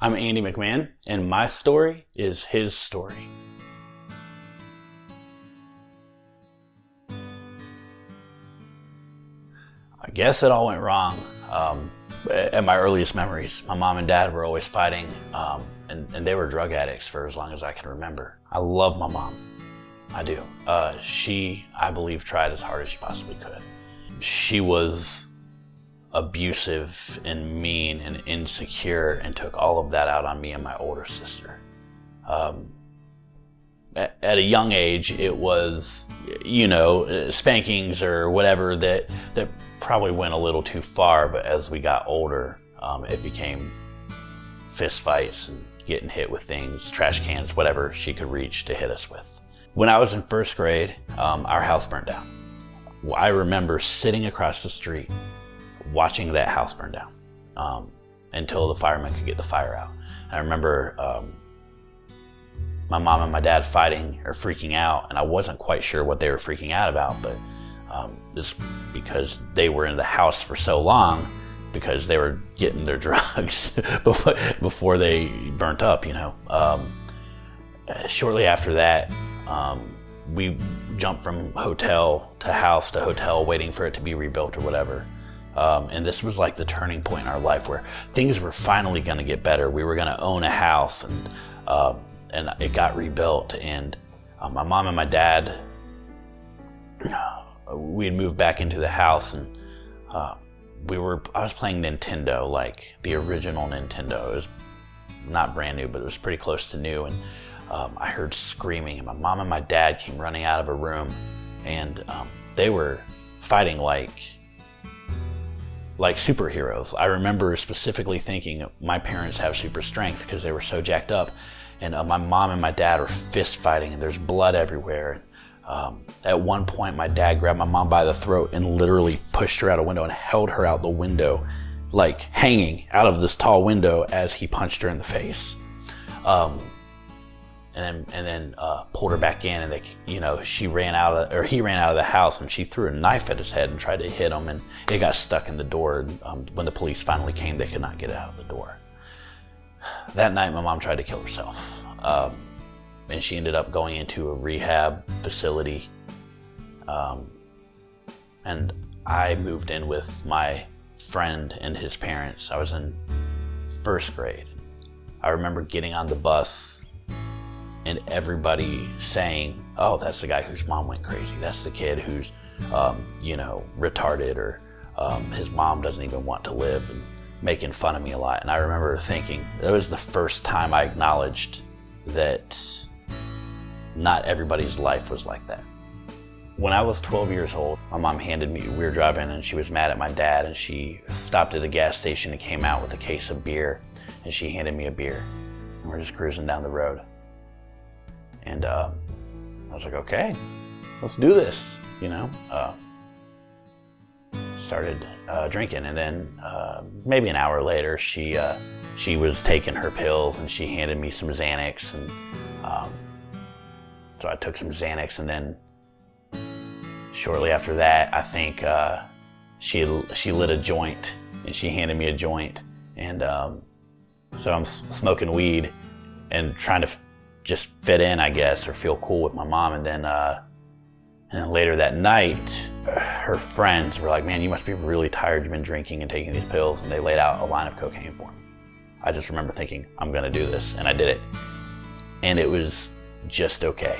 I'm Andy McMahon, and my story is his story. I guess it all went wrong. At my earliest memories, my mom and dad were always fighting, and they were drug addicts for as long as I can remember. I love my mom. I do. She, I believe, tried as hard as she possibly could. She was abusive and mean and insecure and took all of that out on me and my older sister. At a young age, it was, spankings or whatever that probably went a little too far, but as we got older, it became fist fights and getting hit with things, trash cans, whatever she could reach to hit us with. When I was in first grade, our house burnt down. I remember sitting across the street watching that house burn down until the firemen could get the fire out. And I remember my mom and my dad fighting or freaking out, and I wasn't quite sure what they were freaking out about, but it's because they were in the house for so long because they were getting their drugs before they burnt up, Shortly after that, we jumped from hotel to hotel waiting for it to be rebuilt or whatever. And this was like the turning point in our life where things were finally going to get better. We were going to own a house, and it got rebuilt. And my mom and my dad, we had moved back into the house, and I was playing Nintendo, like the original Nintendo. It was not brand new, but it was pretty close to new. And I heard screaming, and my mom and my dad came running out of a room, and they were fighting like superheroes. I remember specifically thinking my parents have super strength because they were so jacked up, and my mom and my dad were fist fighting, and there's blood everywhere. At one point, my dad grabbed my mom by the throat and literally pushed her out a window and held her out the window, like hanging out of this tall window as he punched her in the face. And then pulled her back in, and he ran out of the house, and she threw a knife at his head and tried to hit him, and it got stuck in the door. When the police finally came, they could not get it out of the door. That night, my mom tried to kill herself, and she ended up going into a rehab facility. And I moved in with my friend and his parents. I was in first grade. I remember getting on the bus and everybody saying, "Oh, that's the guy whose mom went crazy. That's the kid who's, retarded, or his mom doesn't even want to live," and making fun of me a lot. And I remember thinking, that was the first time I acknowledged that not everybody's life was like that. When I was 12 years old, my mom we were driving, and she was mad at my dad, and she stopped at a gas station and came out with a case of beer, and she handed me a beer. And we're just cruising down the road. And I was like, okay, let's do this, Started drinking, and then maybe an hour later, she was taking her pills, and she handed me some Xanax, and so I took some Xanax, and then shortly after that, I think she lit a joint, and she handed me a joint, and so I'm smoking weed and trying to just fit in, I guess, or feel cool with my mom. And then later that night, her friends were like, "Man, you must be really tired. You've been drinking and taking these pills." And they laid out a line of cocaine for me. I just remember thinking, I'm gonna do this, and I did it. And it was just okay.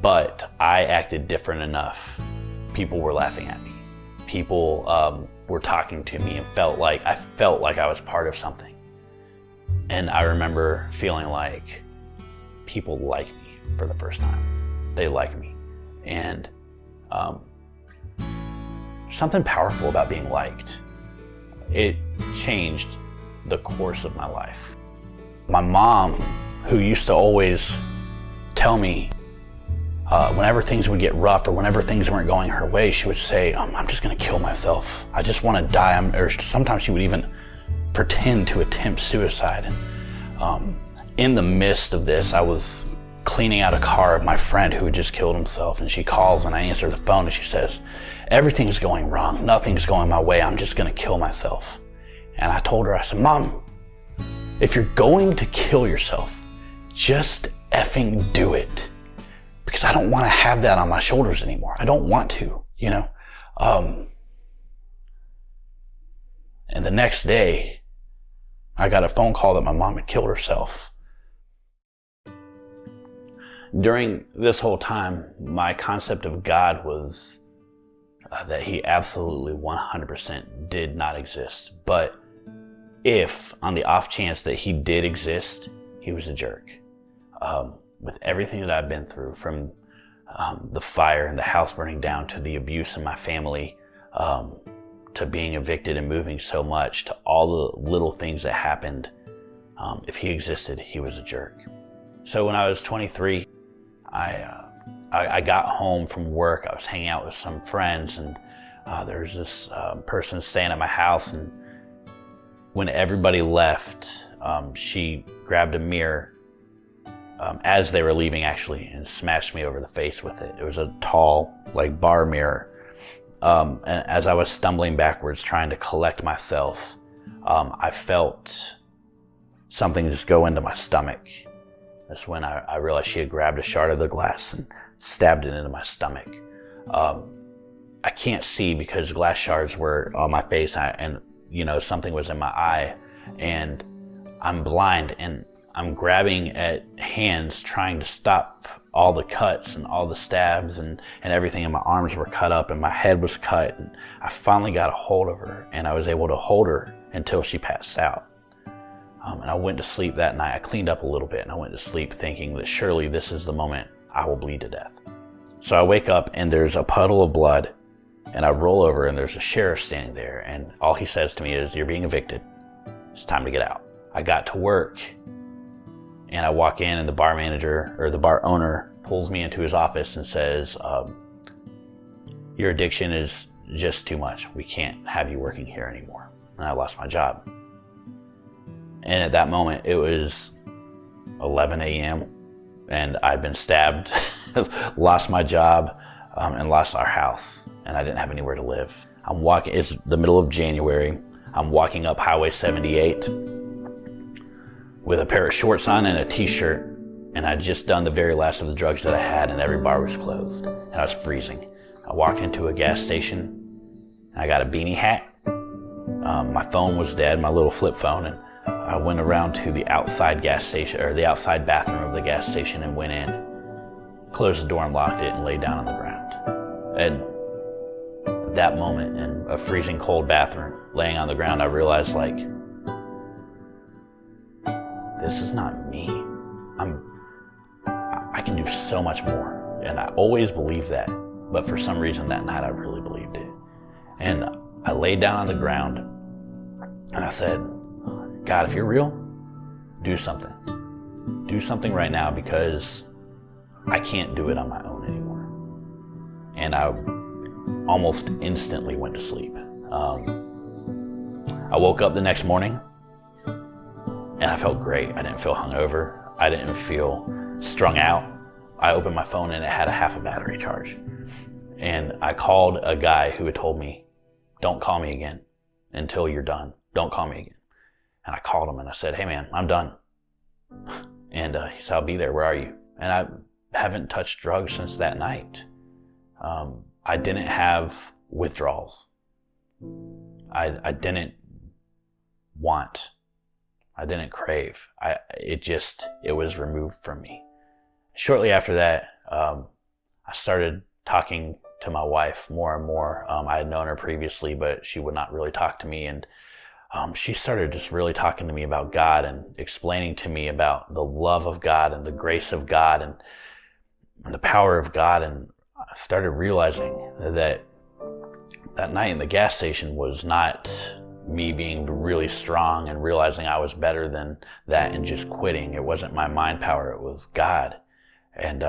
But I acted different enough. People were laughing at me. People were talking to me, and I felt like I was part of something. And I remember feeling like people like me for the first time. They like me. And something powerful about being liked. It changed the course of my life. My mom, who used to always tell me, whenever things would get rough or whenever things weren't going her way, she would say, "I'm just gonna kill myself. I just wanna die." Or sometimes she would even pretend to attempt suicide. And in the midst of this, I was cleaning out a car of my friend who had just killed himself, and she calls, and I answer the phone, and she says, "Everything's going wrong. Nothing's going my way. I'm just gonna kill myself." And I told her, I said, "Mom, If you're going to kill yourself, just effing do it. Because I don't want to have that on my shoulders anymore. I don't want to, you know. And the next day, I got a phone call that my mom had killed herself. During this whole time, my concept of God was that he absolutely 100% did not exist. But if, on the off chance that he did exist, he was a jerk. With everything that I've been through, from the fire and the house burning down, to the abuse in my family, to being evicted and moving so much, to all the little things that happened, if he existed, he was a jerk. So when I was 23, I got home from work. I was hanging out with some friends, and there was this person staying at my house, and when everybody left, she grabbed a mirror as they were leaving, actually, and smashed me over the face with it. It was a tall, like, bar mirror. And as I was stumbling backwards trying to collect myself, I felt something just go into my stomach. That's when I realized she had grabbed a shard of the glass and stabbed it into my stomach. I can't see because glass shards were on my face, and you know, something was in my eye, and I'm blind, and I'm grabbing at hands trying to stop all the cuts and all the stabs and everything, and my arms were cut up and my head was cut, and I finally got a hold of her, and I was able to hold her until she passed out. And I went to sleep that night. I cleaned up a little bit, and I went to sleep thinking that surely this is the moment I will bleed to death. So I wake up, and there's a puddle of blood, and I roll over, and there's a sheriff standing there, and all he says to me is, "You're being evicted. It's time to get out." I got to work, and I walk in, and the bar manager, or the bar owner, pulls me into his office and says, "Your addiction is just too much. We can't have you working here anymore." And I lost my job. And at that moment, it was 11 a.m. and I'd been stabbed, lost my job, and lost our house, and I didn't have anywhere to live. I'm walking, it's the middle of January. I'm walking up Highway 78 with a pair of shorts on and a t-shirt, and I'd just done the very last of the drugs that I had, and every bar was closed, and I was freezing. I walked into a gas station, and I got a beanie hat. My phone was dead, my little flip phone, and I went around to the outside gas station, or the outside bathroom of the gas station, and went in, closed the door and locked it, and laid down on the ground. And at that moment, in a freezing cold bathroom, laying on the ground, I realized, like, this is not me. I can do so much more. And I always believed that. But for some reason that night I really believed it. And I laid down on the ground and I said, "God, if you're real, do something. Do something right now, because I can't do it on my own anymore." And I almost instantly went to sleep. I woke up the next morning and I felt great. I didn't feel hungover. I didn't feel strung out. I opened my phone and it had a half a battery charge. And I called a guy who had told me, "Don't call me again until you're done. Don't call me again." And I called him and I said, "Hey man, I'm done." And he said, "I'll be there. Where are you?" And I haven't touched drugs since that night. I didn't have withdrawals. I didn't want. I didn't crave. It was removed from me. Shortly after that, I started talking to my wife more and more. I had known her previously, but she would not really talk to me. And she started just really talking to me about God and explaining to me about the love of God and the grace of God and the power of God. And I started realizing that night in the gas station was not me being really strong and realizing I was better than that and just quitting. It wasn't my mind power, it was God. And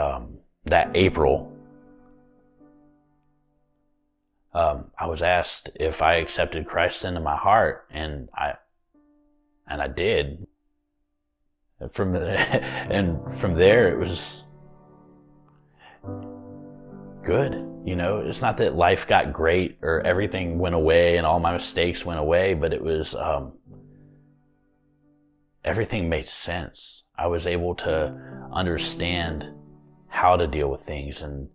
that April, I was asked if I accepted Christ into my heart, and I did. And from there it was good. You know, it's not that life got great or everything went away and all my mistakes went away, but it was everything made sense. I was able to understand how to deal with things and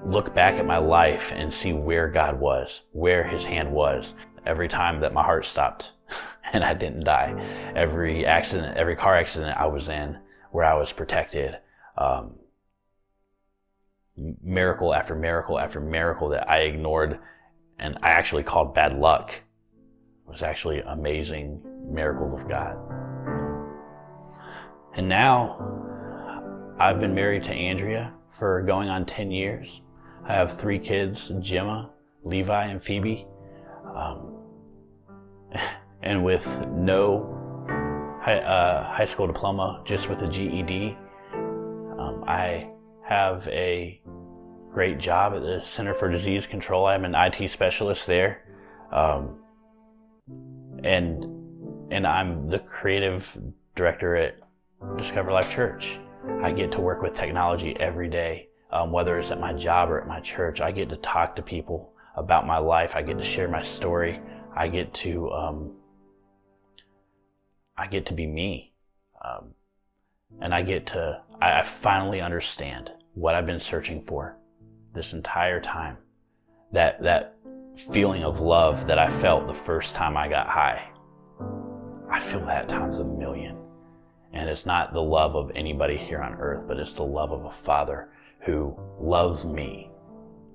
look back at my life and see where God was, where his hand was. Every time that my heart stopped and I didn't die, every accident, every car accident I was in where I was protected, miracle after miracle after miracle that I ignored and I actually called bad luck, was actually amazing miracles of God. And now I've been married to Andrea for going on 10 years. I have 3 kids, Gemma, Levi, and Phoebe. And with no high school diploma, just with a GED, I have a great job at the Center for Disease Control. I'm an IT specialist there. And I'm the creative director at Discover Life Church. I get to work with technology every day, whether it's at my job or at my church. I get to talk to people about my life. I get to share my story. I get to be me. And I finally understand what I've been searching for this entire time. That feeling of love that I felt the first time I got high. I feel that times a million. And it's not the love of anybody here on earth, but it's the love of a Father who loves me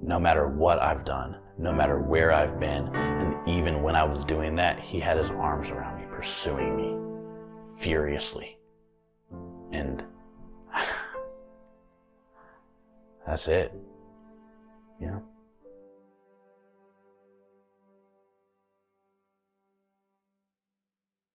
no matter what I've done, no matter where I've been. And even when I was doing that, he had his arms around me, pursuing me furiously. And that's it. You know?